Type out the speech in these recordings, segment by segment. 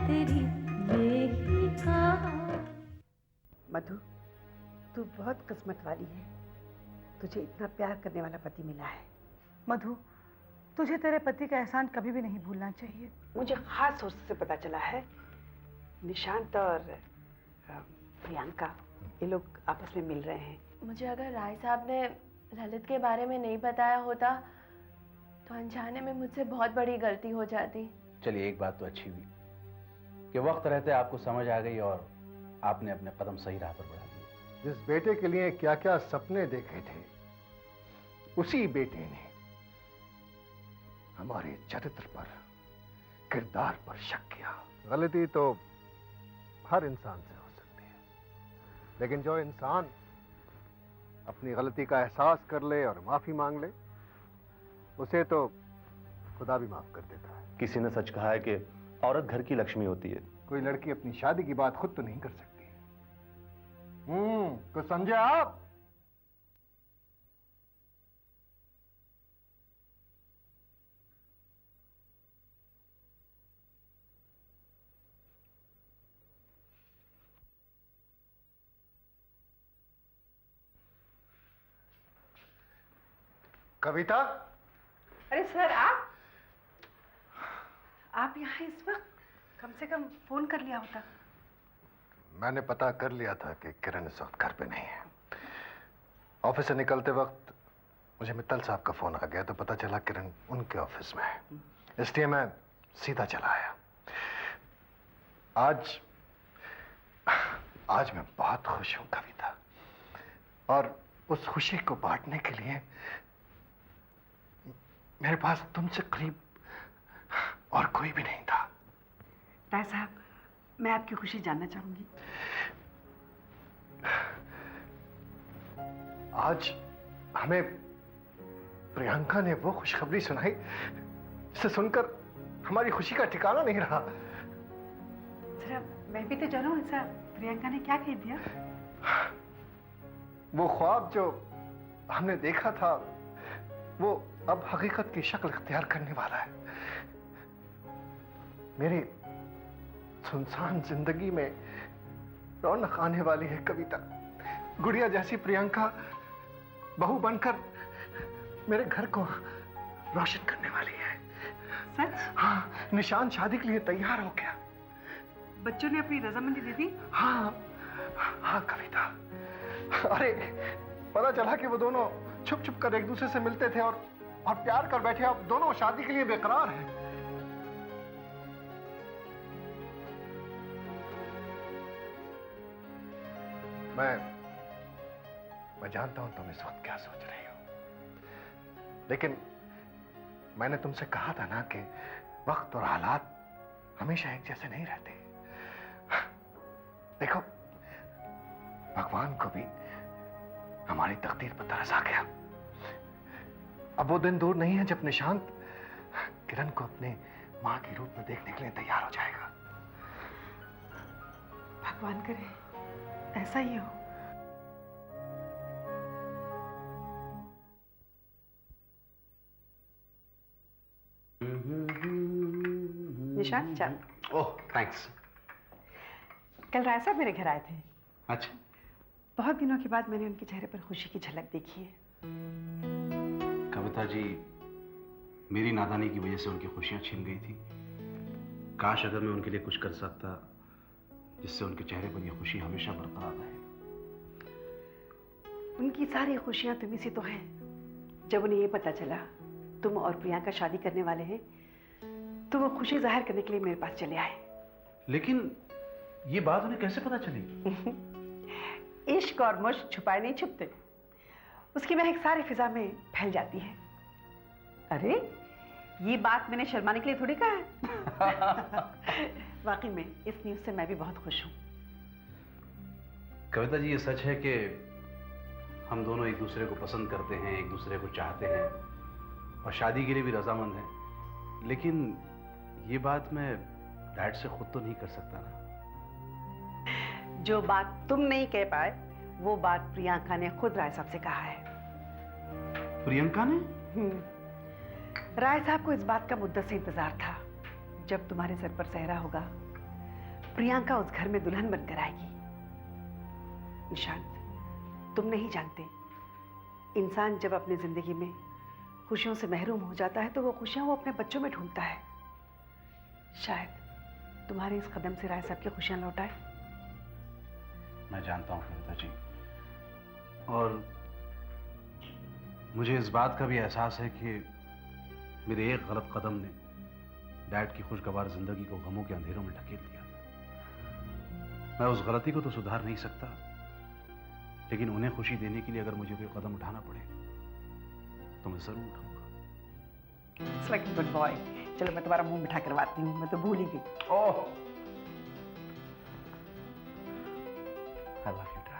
तेरी यही कहानी। मधु, तू बहुत किस्मत वाली है, तुझे इतना प्यार करने वाला पति मिला है। मधु, तुझे तेरे पति का एहसान कभी भी नहीं भूलना चाहिए। मुझे खास सोर्स से पता चला है, निशांत और प्रियंका ये लोग आपस में मिल रहे हैं। मुझे अगर राय साहब ने ललित के बारे में नहीं बताया होता तो अनजाने में मुझसे बहुत बड़ी गलती हो जाती। चलिए, एक बात तो अच्छी हुई कि वक्त रहते आपको समझ आ गई और आपने अपने कदम सही राह पर बढ़ा दिए। जिस बेटे के लिए क्या क्या सपने देखे थे, उसी बेटे ने हमारे चरित्र पर, किरदार पर शक किया। गलती तो हर इंसान से हो सकती है, लेकिन जो इंसान अपनी गलती का एहसास कर ले और माफी मांग ले, उसे तो खुदा भी माफ कर देता है। किसी ने सच कहा है कि औरत घर की लक्ष्मी होती है। कोई लड़की अपनी शादी की बात खुद तो नहीं कर सकती। कुछ समझे आप? कविता? अरे सर, आप यहाँ इस वक्त? कम से कम फोन कर लिया होता। मैंने पता कर लिया था कि किरण इस वक्त घर पे नहीं है। ऑफिस से निकलते वक्त मुझे मित्तल साहब का फोन आ गया तो पता चला किरण उनके ऑफिस में है, इसलिए मैं सीधा चला आया। आज मैं बहुत खुश हूं कविता, और उस खुशी को बांटने के लिए मेरे पास तुमसे करीब और कोई भी नहीं था। राय साहब, मैं आपकी खुशी जानना चाहूंगी। आज हमें प्रियंका ने वो खुशखबरी सुनाई जिसे सुनकर हमारी खुशी का ठिकाना नहीं रहा। जरा मैं भी तो जानूं, ऐसा प्रियंका ने क्या कह दिया? वो ख्वाब जो हमने देखा था वो अब हकीकत की शक्ल इख्तियार करने वाला है। मेरी सुनसान जिंदगी में रौनक आने वाली है कविता। गुड़िया जैसी प्रियंका बहू बनकर मेरे घर को रोशन करने वाली है। सच? हाँ, निशान शादी के लिए तैयार हो गया। बच्चों ने अपनी रजामंदी दे दी? हाँ कविता। अरे पता चला कि वो दोनों छुप छुप कर एक दूसरे से मिलते थे और प्यार कर बैठे। अब दोनों शादी के लिए बेकरार हैं। मैं जानता हूं तुम इस वक्त क्या सोच रही हो, लेकिन मैंने तुमसे कहा था ना कि वक्त और हालात हमेशा एक जैसे नहीं रहते। देखो, भगवान को भी हमारी तकदीर पर तरस आ गया। अब वो दिन दूर नहीं है जब निशांत किरण को अपने मां के रूप में देखने के लिए तैयार हो जाएगा। भगवान करे ऐसा ही हो। निशांत, चल। ओह, थैंक्स। कल राय साहब मेरे घर आए थे। अच्छा। बहुत दिनों के बाद मैंने उनके चेहरे पर खुशी की झलक देखी है। कविता जी, मेरी नादानी की वजह से उनकी खुशियां छिन गई थी। काश अगर मैं उनके लिए कुछ कर सकता जिससे उनके चेहरे पर यह खुशी हमेशा बरकरार रहे। उनकी सारी खुशियां तुम्ही से तो हैं। जब उन्हें ये पता चला तुम और प्रियंका शादी करने वाले हैं तो वो खुशी जाहिर करने के लिए मेरे पास चले आए। लेकिन ये बात उन्हें कैसे पता चलेगी? इश्क और मुश्क छुपाए नहीं छुपते, उसकी महक सारी फिजा में फैल जाती है। अरे ये बात मैंने शर्माने के लिए थोड़ी कहा है। वाकई में इस न्यूज़ से मैं भी बहुत खुश हूँ। कविता जी, ये सच है कि हम दोनों एक दूसरे को पसंद करते हैं, एक दूसरे को चाहते हैं और शादी के लिए भी रजामंद हैं। लेकिन ये बात मैं डैड से खुद तो नहीं कर सकता ना। जो बात तुम नहीं कह पाए वो बात प्रियंका ने खुद राय साहब से कहा है। प्रियंका ने? राय साहब को इस बात का मुद्दत से इंतजार था जब तुम्हारे सर पर सहरा होगा प्रियंका उस घर में दुल्हन बनकर आएगी। निशांत, तुम नहीं जानते, इंसान जब अपनी जिंदगी में खुशियों से महरूम हो जाता है तो वो खुशियां वो अपने बच्चों में ढूंढता है। शायद तुम्हारे इस कदम से राय साहब की खुशियां लौटाए। मैं जानता हूँ कविता जी, और मुझे इस बात का भी एहसास है कि मेरे एक गलत कदम ने डैड की खुशगवार जिंदगी को गमों के अंधेरों में ढकेल दिया था। मैं उस गलती को तो सुधार नहीं सकता, लेकिन उन्हें खुशी देने के लिए अगर मुझे कोई कदम उठाना पड़े तो मैं जरूर उठाऊंगा। It's like good boy. चलो मैं तुम्हारा मुंह मिठा करवाती हूँ, मैं तो भूल ही गई। Oh, I love you dad.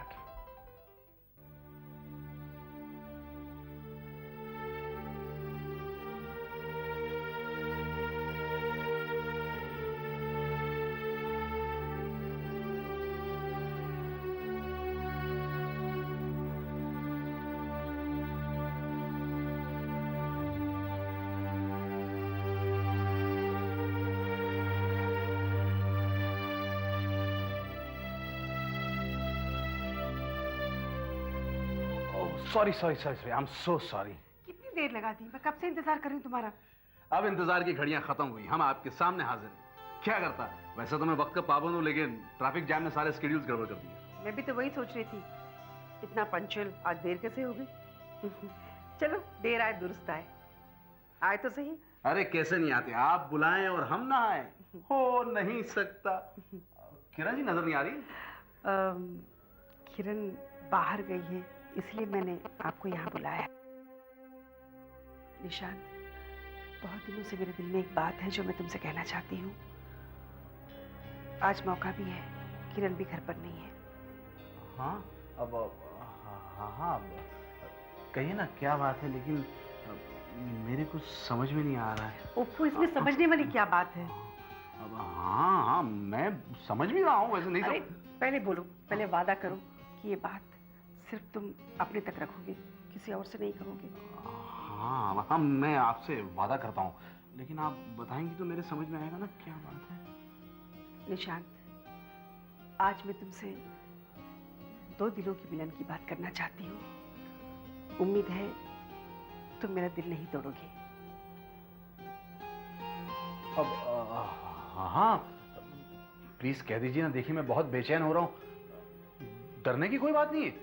Sorry sorry sorry sorry, I am so sorry. कितनी देर लगा दी, मैं कब से इंतजार कर रही हूँ तुम्हारा। अब इंतजार की घड़ियां खत्म हुई, हम आपके सामने हाजिर हैं। क्या करता, वैसे तो मैं वक्त का पाबंद हूँ, लेकिन ट्रैफिक जैम ने सारे स्केड्यूल्स गड़बड़ कर दिए। मैं भी तो वही सोच रही थी, इतना पंचुअल आज देर कैसे हो गई। चलो, देर आए दुरुस्त आए। आए तो सही। अरे कैसे नहीं आते, आप बुलाएं और हम ना आए, हो नहीं सकता। किरण जी नजर नहीं आ रही? किरण बाहर गई है, इसलिए मैंने आपको यहाँ बुलाया। निशांत, बहुत दिनों से मेरे दिल में एक बात है जो मैं तुमसे कहना चाहती हूँ। आज मौका भी है, किरण भी घर पर नहीं है। हाँ अब हाँ अब कहिए ना क्या बात है, लेकिन मेरे कुछ समझ में नहीं आ रहा है। ओप्पो, इसमें समझने वाली क्या बात है। अब हाँ हाँ मैं समझ भी रहा हूँ, वैसे नहीं अरे पहले बोलो, पहले वादा करो कि ये बात सिर्फ तुम अपने तक रखोगे, किसी और से नहीं कहोगे। हाँ हाँ मैं आपसे वादा करता हूँ, लेकिन आप बताएंगी तो मेरे समझ में आएगा ना क्या बात है। निशांत, आज मैं तुमसे दो दिलों के मिलन की बात करना चाहती हूँ। उम्मीद है तुम मेरा दिल नहीं तोड़ोगे। अब हाँ प्लीज कह दीजिए ना, देखिए मैं बहुत बेचैन हो रहा हूँ। डरने की कोई बात नहीं है,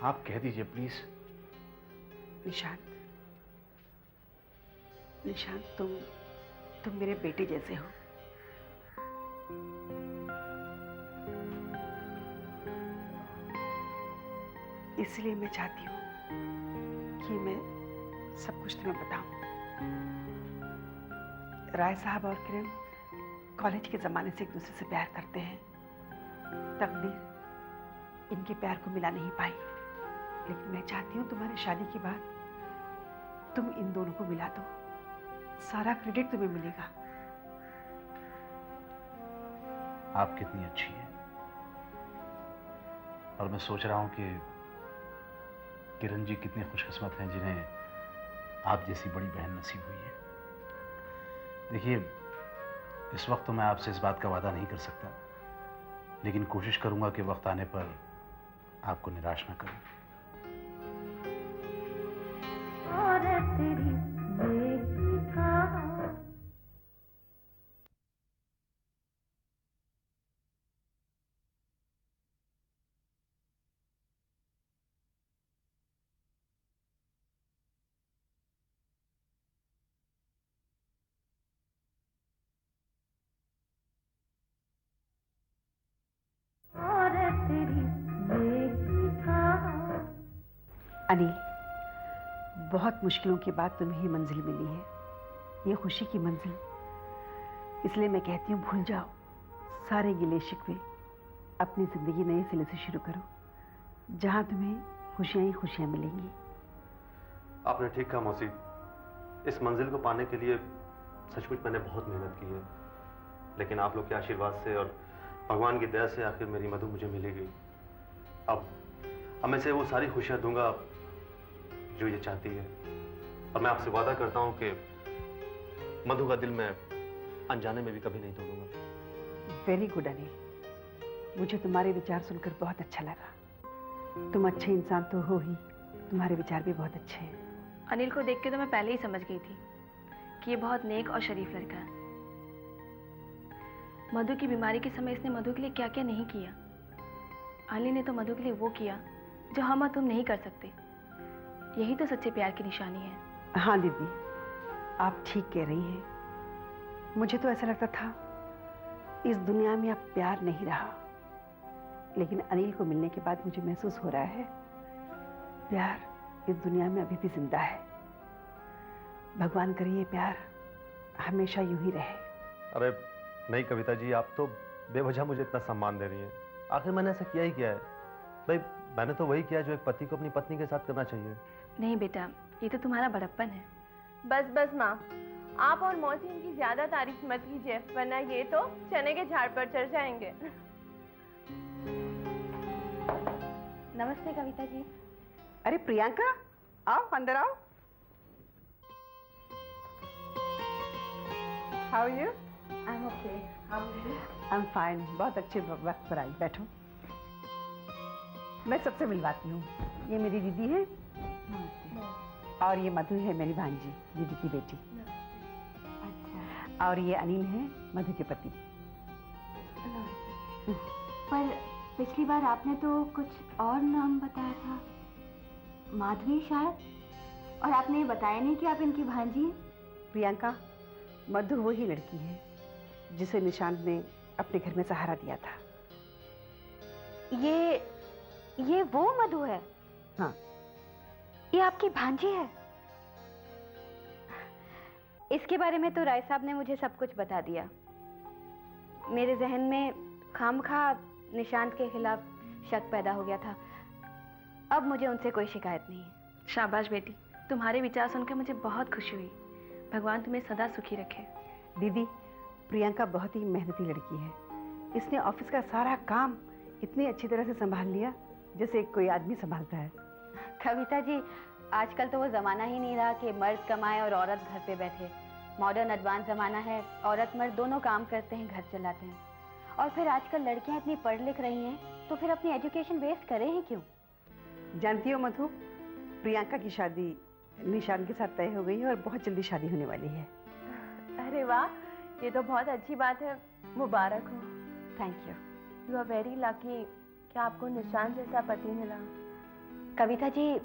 आप कह दीजिए प्लीज। निशांत, निशांत, तुम मेरे बेटे जैसे हो। इसलिए मैं चाहती हूँ कि मैं सब कुछ तुम्हें बताऊं। राय साहब और किरण कॉलेज के जमाने से एक दूसरे से प्यार करते हैं। तकदीर इनके प्यार को मिला नहीं पाई, लेकिन मैं चाहती हूँ तुम्हारी शादी के बाद तुम इन दोनों को मिला दो। सारा क्रेडिट तुम्हें मिलेगा। आप कितनी अच्छी हैं, और मैं सोच रहा हूं कि किरण जी कितने खुशकिस्मत हैं जिन्हें आप जैसी बड़ी बहन नसीब हुई है। देखिए, इस वक्त तो मैं आपसे इस बात का वादा नहीं कर सकता, लेकिन कोशिश करूंगा कि वक्त आने पर आपको निराश ना करूं। और तेरी देखा और तेरी देखा। अनिल, बहुत मुश्किलों के बाद तुम्हें ये मंजिल मिली है, ये खुशी की मंजिल। इसलिए मैं कहती हूँ भूल जाओ सारे गिले शिकवे, अपनी जिंदगी नए सिरे से शुरू करो, जहाँ तुम्हें खुशियाँ ही खुशियाँ मिलेंगी। आपने ठीक कहा मौसी, इस मंजिल को पाने के लिए सचमुच मैंने बहुत मेहनत की है, लेकिन आप लोग के आशीर्वाद से और भगवान की दया से आखिर मेरी मधु मुझे मिली गई। अब मैं इसे वो सारी खुशियाँ दूंगा जो ये चाहती है, और मैं आपसे वादा करता हूँ कि मधु का दिल मैं अनजाने में भी कभी नहीं तोड़ूंगा। वेरी गुड अनिल, मुझे तुम्हारे विचार सुनकर बहुत अच्छा लगा। तुम अच्छे इंसान तो हो ही, तुम्हारे विचार भी बहुत अच्छे हैं। अनिल को देख के तो मैं पहले ही समझ गई थी कि ये बहुत नेक और शरीफ लड़का है। मधु की बीमारी के समय इसने मधु के लिए क्या क्या नहीं किया। अनिल ने तो मधु के लिए वो किया जो हम और तुम नहीं कर सकते। यही तो सच्चे प्यार की निशानी है। हाँ दीदी, आप ठीक कह रही हैं। मुझे तो ऐसा लगता था इस दुनिया में अब प्यार नहीं रहा, लेकिन अनिल को मिलने के बाद मुझे महसूस हो रहा है प्यार इस दुनिया में अभी भी जिंदा है। भगवान करे ये प्यार हमेशा यूं ही रहे। अरे नहीं कविता जी, आप तो बेवजह मुझे इतना सम्मान दे रही हैं। आखिर मैंने ऐसा किया ही क्या है? भाई मैंने तो वही किया जो एक पति को अपनी पत्नी के साथ करना चाहिए। नहीं बेटा, ये तो तुम्हारा बड़प्पन है। बस बस माँ, आप और मौसी इनकी ज्यादा तारीफ मत कीजिए, वरना ये तो चने के झाड़ पर चढ़ जाएंगे। नमस्ते कविता जी। अरे प्रियंका, आओ अंदर आओ। How are you? I am okay, how are you? I am fine. बहुत अच्छे वक्त पर आई, बैठो। मैं सबसे मिलवाती हूँ। ये मेरी दीदी है और ये मधु है मेरी भांजी, दीदी की बेटी। अच्छा। और ये अनिल है मधु के पति। पर पिछली बार आपने तो कुछ और नाम बताया था, माधवी शायद, और आपने ये बताया नहीं कि आप इनकी भांजी हैं। प्रियंका, मधु वही लड़की है जिसे निशांत ने अपने घर में सहारा दिया था। ये वो मधु है? हाँ। ये आपकी भांजी है? इसके बारे में तो राय साहब ने मुझे सब कुछ बता दिया। मेरे जहन में खामखा निशांत के खिलाफ शक पैदा हो गया था। अब मुझे उनसे कोई शिकायत नहीं है। शाबाश बेटी, तुम्हारे विचार सुनकर मुझे बहुत खुशी हुई। भगवान तुम्हें सदा सुखी रखे। दीदी, प्रियंका बहुत ही मेहनती लड़की है। इसने ऑफिस का सारा काम इतनी अच्छी तरह से संभाल लिया जैसे कोई आदमी संभालता है। कविता जी, आजकल तो वो जमाना ही नहीं रहा कि मर्द कमाए और औरत घर पे बैठे। मॉडर्न एडवांस जमाना है, औरत मर्द दोनों काम करते हैं, घर चलाते हैं। और फिर आजकल लड़कियां इतनी पढ़ लिख रही हैं तो फिर अपनी एजुकेशन वेस्ट करें ही क्यों? जानती हो मधु, प्रियंका की शादी निशांत के साथ तय हो गई है और बहुत जल्दी शादी होने वाली है। अरे वाह, ये तो बहुत अच्छी बात है। मुबारक हो। Thank you. You are very lucky कि आपको निशांत जैसा पति मिला। कविता जी,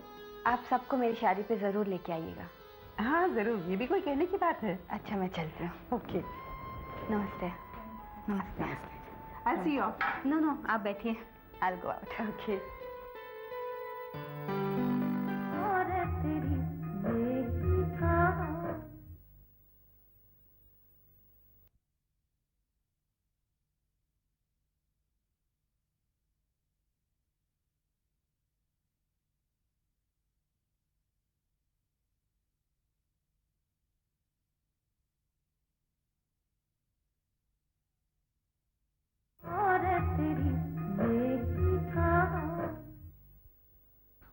आप सबको मेरी शादी पे जरूर लेके आइएगा। हाँ जरूर, ये भी कोई कहने की बात है। अच्छा, मैं चलती हूँ। ओके, नमस्ते। नमस्ते। आई सी यू। नो, आप बैठिए। I will go out. Okay. और तेरी बेखा और तेरी बेखा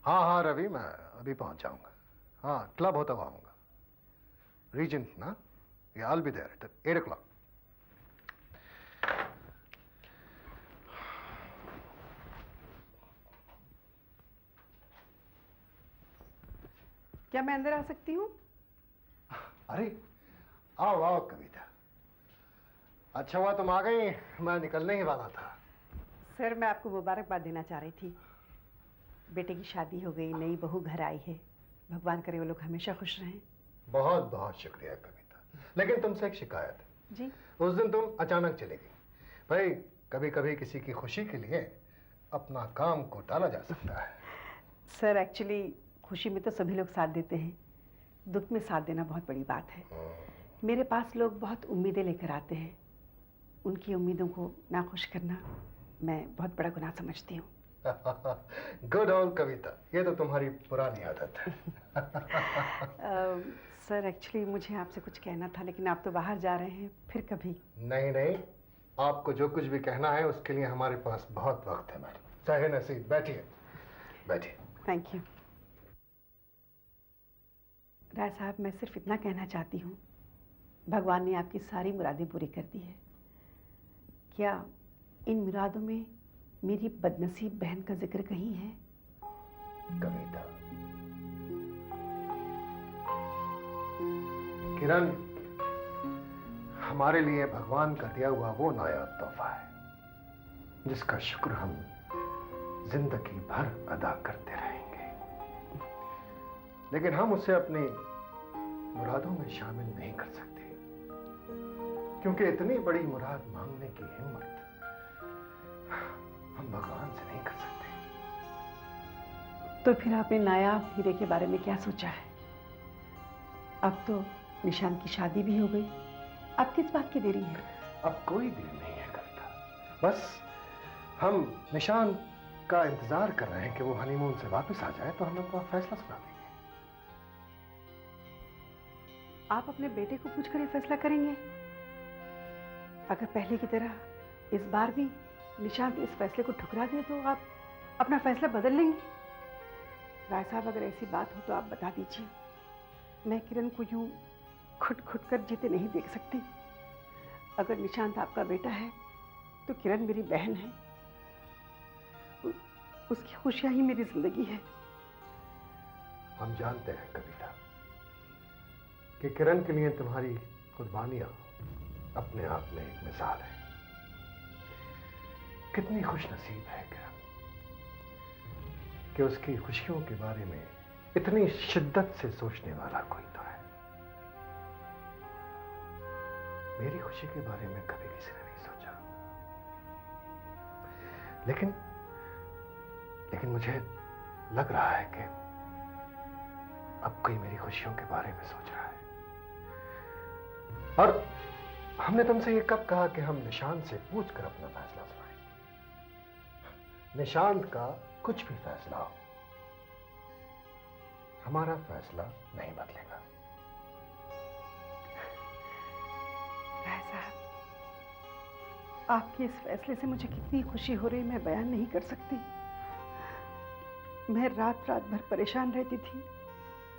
हाँ रवि, मैं अभी पहुंच जाऊंगा। हाँ, क्लब होता हुआ आऊंगा। रीजेंट ना, या I'll be there at 8 o'clock. क्या मैं अंदर आ सकती हूँ? अरे आओ आओ कविता, अच्छा हुआ तुम आ गई, मैं निकलने ही वाला था। सर, मैं आपको मुबारकबाद देना चाह रही थी। बेटे की शादी हो गई, नई बहू घर आई है। भगवान करे वो लोग हमेशा खुश रहें। बहुत बहुत शुक्रिया कविता, लेकिन तुमसे एक शिकायत है। जी? उस दिन तुम अचानक चली गई। भाई, कभी कभी किसी की खुशी के लिए अपना काम को टाला जा सकता है। सर, एक्चुअली खुशी में तो सभी लोग साथ देते हैं, दुख में साथ देना बहुत बड़ी बात है। मेरे पास लोग बहुत उम्मीदें लेकर आते हैं, उनकी उम्मीदों को नाखुश करना मैं बहुत बड़ा गुनाह समझती हूँ। गुड ओल्ड कविता, ये तो तुम्हारी पुरानी आदत है। सर, एक्चुअली मुझे आपसे कुछ कहना था, लेकिन आप तो बाहर जा रहे हैं, फिर कभी। नहीं नहीं, आपको जो कुछ भी कहना है उसके लिए हमारे पास बहुत वक्त है मैडम। चाहे नसीब, बैठिए बैठिए। Thank you. राय साहब, मैं सिर्फ इतना कहना चाहती हूँ, भगवान ने आपकी सारी मुरादें पूरी कर दी है क्या इन मुरादों में मेरी बदनसीब बहन का जिक्र कहीं है? कविता, किरण हमारे लिए भगवान का दिया हुआ वो नायाब तोहफा है जिसका शुक्र हम जिंदगी भर अदा करते रहेंगे, लेकिन हम उसे अपनी मुरादों में शामिल नहीं कर सकते, क्योंकि इतनी बड़ी मुराद मांगने की हिम्मत हम भगवान से नहीं कर सकते। तो फिर आपने नायाब हीरे के बारे में क्या सोचा है? अब तो निशान की शादी भी हो गई, अब किस बात की देरी है? अब कोई देर नहीं है कविता, बस हम निशान का इंतजार कर रहे हैं कि वो हनीमून से वापस आ जाए तो हम उनका फैसला सुना देंगे। आप अपने बेटे को पूछकर ये फैसला करेंगे? अगर पहले की तरह इस बार भी निशांत इस फैसले को ठुकरा दे तो आप अपना फैसला बदल लेंगे? राय साहब, अगर ऐसी बात हो तो आप बता दीजिए। मैं किरण को यूं खुद कर जीते नहीं देख सकती। अगर निशांत आपका बेटा है तो किरण मेरी बहन है, उसकी खुशियां ही मेरी जिंदगी है। हम जानते हैं कविता कि किरण के लिए तुम्हारी कुर्बानियां अपने आप में एक मिसाल है। कितनी खुशनसीब है किरण कि उसकी खुशियों के बारे में इतनी शिद्दत से सोचने वाला कोई तो है। मेरी खुशी के बारे में कभी किसी ने नहीं सोचा, लेकिन मुझे लग रहा है कि अब कोई मेरी खुशियों के बारे में सोच रहा है। और हमने तुमसे ये कब कहा कि हम निशांत से पूछकर अपना फैसला सुनाएंगे? निशांत का कुछ भी फैसला हो, हमारा फैसला नहीं बदलेगा। राय साहब, आपके इस फैसले से मुझे कितनी खुशी हो रही मैं बयान नहीं कर सकती। मैं रात भर परेशान रहती थी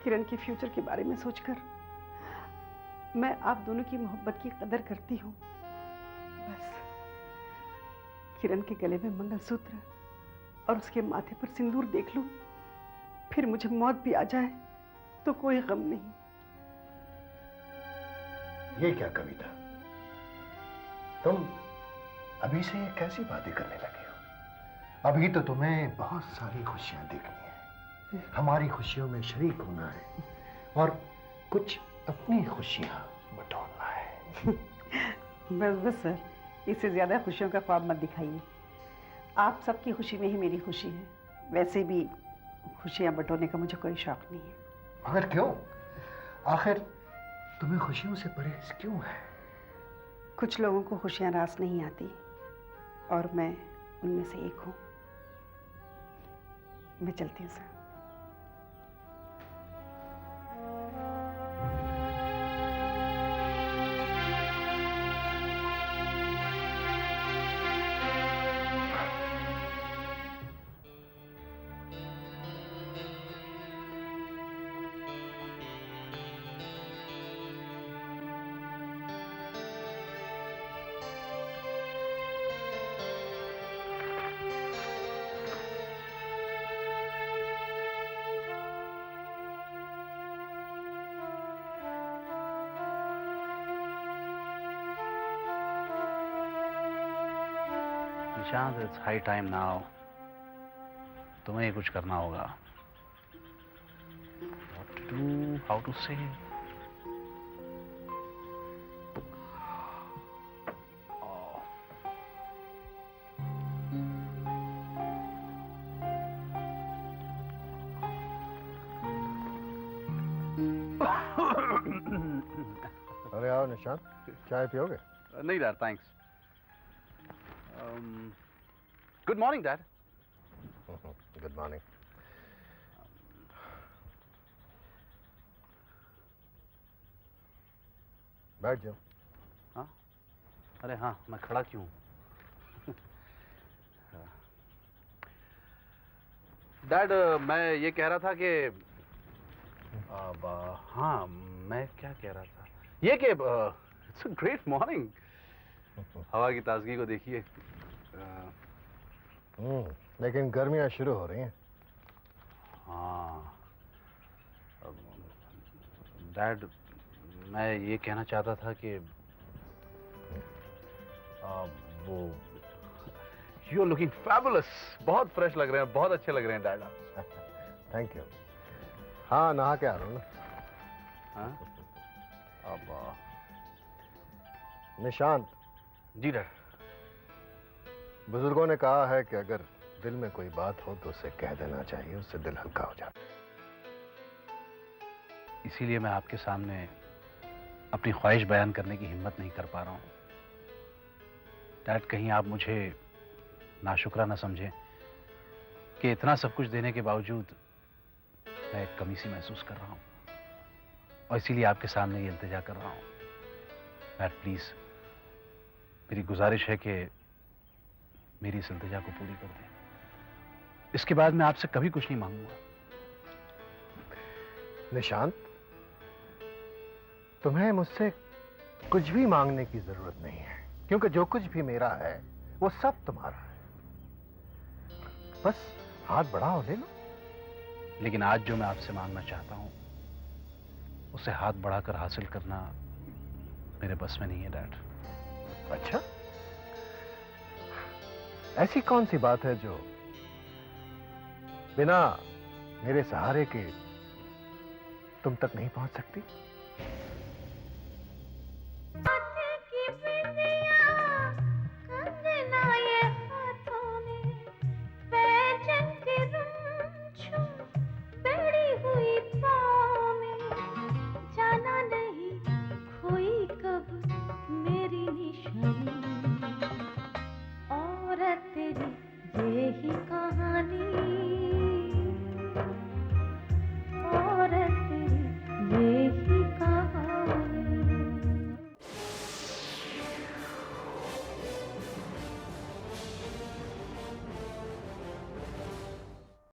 किरण के फ्यूचर के बारे में सोचकर। मैं आप दोनों की मोहब्बत की कदर करती हूँ, बस किरण के गले में मंगलसूत्र और उसके माथे पर सिंदूर देख लूं, फिर मुझे मौत भी आ जाए तो कोई गम नहीं। ये क्या कविता, तुम अभी से ये कैसी बातें करने लगे हो? अभी तो तुम्हें बहुत सारी खुशियां देखनी है, हमारी खुशियों में शरीक होना है और कुछ अपनी खुशियां बटोरना है। बस सर, इससे ज्यादा खुशियों का ख्वाब मत दिखाइए। आप सबकी खुशी में ही मेरी खुशी है। वैसे भी खुशियां बटोरने का मुझे कोई शौक नहीं है। मगर क्यों? आखिर तुम्हें खुशियों से परहेज क्यों है? कुछ लोगों को खुशियां रास नहीं आती और मैं उनमें से एक हूँ। मैं चलती हूँ sir. Nishant, it's high time now. तुम्हें ही कुछ करना होगा। What to do, how to say? अरे आओ निशांत, चाय पियोगे? नहीं यार, thanks. Good morning dad. Good morning. बैठ जाओ। हाँ? अरे हाँ, मैं खड़ा क्यों? डैड, मैं ये कह रहा था कि हाँ, मैं क्या कह रहा था, ये कि इट्स अ ग्रेट मॉर्निंग। हवा की ताजगी को देखिए। लेकिन गर्मियां शुरू हो रही हैं। हाँ डैड, मैं ये कहना चाहता था कि वो यू आर लुकिंग फैबुलस, बहुत फ्रेश लग रहे हैं, बहुत अच्छे लग रहे हैं डैड आप। Thank you. हाँ नहा के आ रहा हूँ ना। हाँ अब निशांत जी डैड। बुजुर्गों ने कहा है कि अगर दिल में कोई बात हो तो उसे कह देना चाहिए, उससे दिल हल्का हो जाता है। इसीलिए मैं आपके सामने अपनी ख्वाहिश बयान करने की हिम्मत नहीं कर पा रहा हूं डैड। कहीं आप मुझे नाशुक्रा ना समझें कि इतना सब कुछ देने के बावजूद मैं एक कमी सी महसूस कर रहा हूं, और इसीलिए आपके सामने ये इल्तिजा कर रहा हूं। डैड प्लीज, मेरी गुजारिश है कि मेरी इस इल्तिजा को पूरी कर दें। इसके बाद मैं आपसे कभी कुछ नहीं मांगूंगा। निशांत, तुम्हें मुझसे कुछ भी मांगने की जरूरत नहीं है, क्योंकि जो कुछ भी मेरा है वो सब तुम्हारा है। बस हाथ बढ़ाओ, ले लो। लेकिन आज जो मैं आपसे मांगना चाहता हूं उसे हाथ बढ़ाकर हासिल करना मेरे बस में नहीं है डैड। अच्छा, ऐसी कौन सी बात है जो बिना मेरे सहारे के तुम तक नहीं पहुंच सकती? औरत तेरी ये ही कहानी